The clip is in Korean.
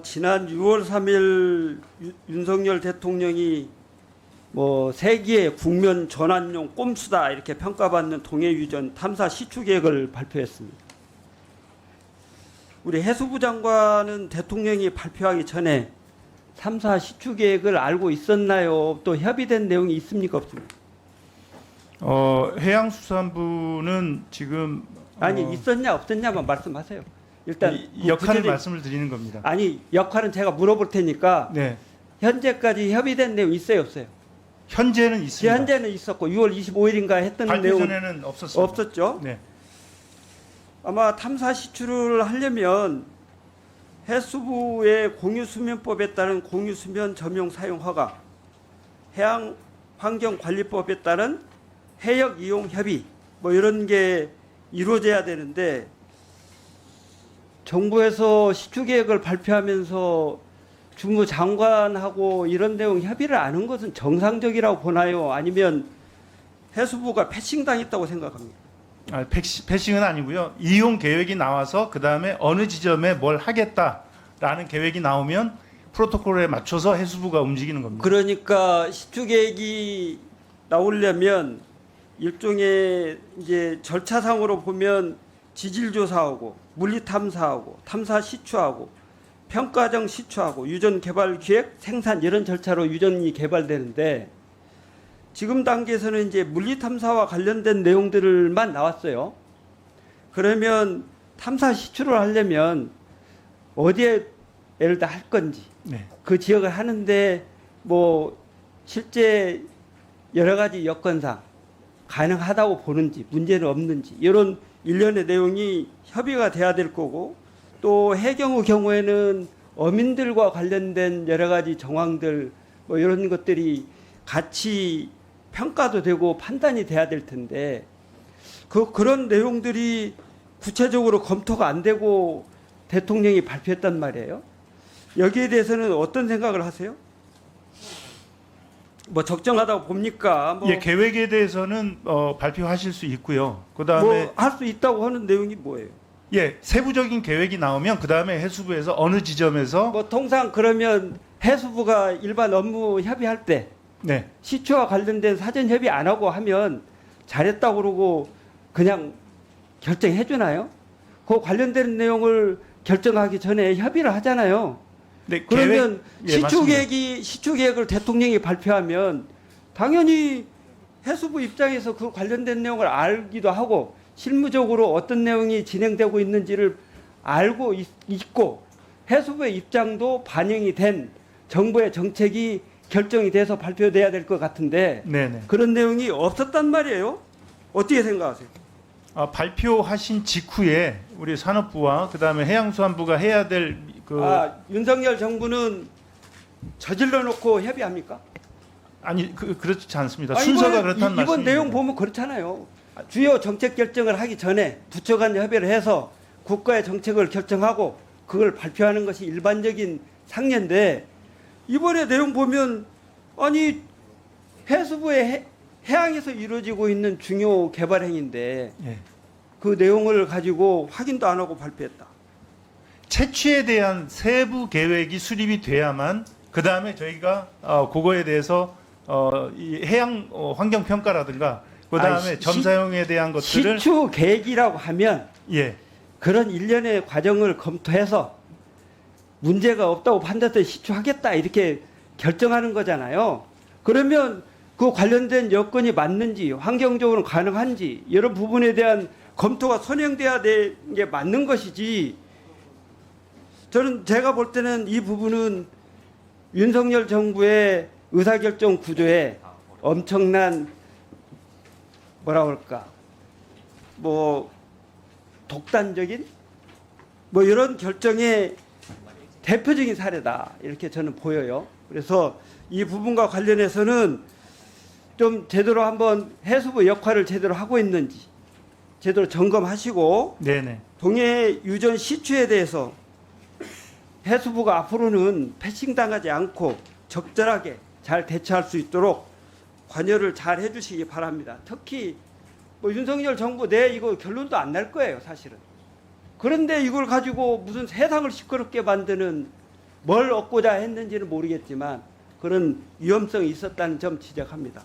지난 6월 3일 윤석열 대통령이 뭐 세기의 국면 전환용 꼼수다 이렇게 평가받는 동해유전 탐사 시추 계획을 발표했습니다. 우리 해수부 장관은 대통령이 발표하기 전에 탐사 시추 계획을 알고 있었나요? 또 협의된 내용이 있습니까? 없습니까? 해양수산부는 지금 아니 있었냐 없었냐만 말씀하세요. 일단 이 역할을 말씀을 드리는 겁니다. 아니 역할은 제가 물어볼 테니까 네, 현재까지 협의된 내용 있어요 없어요? 현재는 있습니다. 현재는 있었고 6월 25일인가 했던 발표 내용은 전에는 없었습니다. 없었죠. 네, 아마 탐사 시추를 하려면 해수부의 공유수면법에 따른 공유수면 점용 사용 허가, 해양환경관리법에 따른 해역 이용 협의 뭐 이런 게 이루어져야 되는데 정부에서 시추 계획을 발표하면서 주무장관하고 이런 내용 협의를 안 한 것은 정상적이라고 보나요? 아니면 해수부가 패싱당했다고 생각합니까? 패싱은 아니고요. 이용 계획이 나와서 그 다음에 어느 지점에 뭘 하겠다라는 계획이 나오면 프로토콜에 맞춰서 해수부가 움직이는 겁니다. 그러니까 시추 계획이 나오려면 일종의 이제 절차상으로 보면 지질 조사하고 물리 탐사하고 탐사 시추하고 평가정 시추하고 유전 개발 기획 생산 이런 절차로 유전이 개발되는데 지금 단계에서는 이제 물리 탐사와 관련된 내용들만 나왔어요. 그러면 탐사 시추를 하려면 어디에 예를 들어 할 건지 네. 그 지역을 하는데 뭐 실제 여러 가지 여건상 가능하다고 보는지 문제는 없는지 이런 일련의 내용이 협의가 돼야 될 거고 또 해경의 경우에는 어민들과 관련된 여러 가지 정황들 뭐 이런 것들이 같이 평가도 되고 판단이 돼야 될 텐데 그런 내용들이 구체적으로 검토가 안 되고 대통령이 발표했단 말이에요. 여기에 대해서는 어떤 생각을 하세요? 뭐 적정하다고 봅니까? 뭐 예, 계획에 대해서는 발표하실 수 있고요. 그 뭐 다음에 할 수 있다고 하는 내용이 뭐예요? 예, 세부적인 계획이 나오면 그 다음에 해수부에서 어느 지점에서 뭐 통상 그러면 해수부가 일반 업무 협의할 때 네, 시추와 관련된 사전 협의 안 하고 하면 잘했다고 그러고 그냥 결정해 주나요? 그 관련된 내용을 결정하기 전에 협의를 하잖아요. 네, 그러면 계획, 예, 맞습니다. 시추 계획을 대통령이 발표하면 당연히 해수부 입장에서 그 관련된 내용을 알기도 하고 실무적으로 어떤 내용이 진행되고 있는지를 알고 있고 해수부의 입장도 반영이 된 정부의 정책이 결정이 돼서 발표돼야 될 것 같은데 네네. 그런 내용이 없었단 말이에요. 어떻게 생각하세요? 발표하신 직후에 우리 산업부와 그 다음에 해양수산부가 해야 될 윤석열 정부는 저질러 놓고 협의합니까? 그렇지 않습니다. 아니, 순서가 이번 그렇다는 말씀입니다. 이번 내용 보면 그렇잖아요. 주요 정책 결정을 하기 전에 부처 간 협의를 해서 국가의 정책을 결정하고 그걸 발표하는 것이 일반적인 상례인데 이번에 내용 보면 아니 해수부의 해양에서 이루어지고 있는 중요 개발 행위인데 예. 그 내용을 가지고 확인도 안 하고 발표했다. 채취에 대한 세부 계획이 수립이 돼야만 그 다음에 저희가 그거에 대해서 이 해양 환경 평가라든가 그 다음에 점사용에 대한 것들을 시추 계획이라고 하면 예. 그런 일련의 과정을 검토해서 문제가 없다고 판단해서 시추하겠다 이렇게 결정하는 거잖아요. 그러면 그 관련된 여건이 맞는지 환경적으로 가능한지 이런 부분에 대한 검토가 선행돼야 되는 게 맞는 것이지. 저는 제가 볼 때는 이 부분은 윤석열 정부의 의사결정 구조에 엄청난 뭐라 그럴까 뭐 독단적인 뭐 이런 결정의 대표적인 사례다 이렇게 저는 보여요. 그래서 이 부분과 관련해서는 좀 제대로 한번 해수부 역할을 제대로 하고 있는지 제대로 점검하시고 네네. 동해 유전 시추에 대해서 해수부가 앞으로는 패싱당하지 않고 적절하게 잘 대처할 수 있도록 관여를 잘 해주시기 바랍니다. 특히 뭐 윤석열 정부 내 이거 결론도 안 날 거예요, 사실은. 그런데 이걸 가지고 무슨 세상을 시끄럽게 만드는 뭘 얻고자 했는지는 모르겠지만 그런 위험성이 있었다는 점 지적합니다.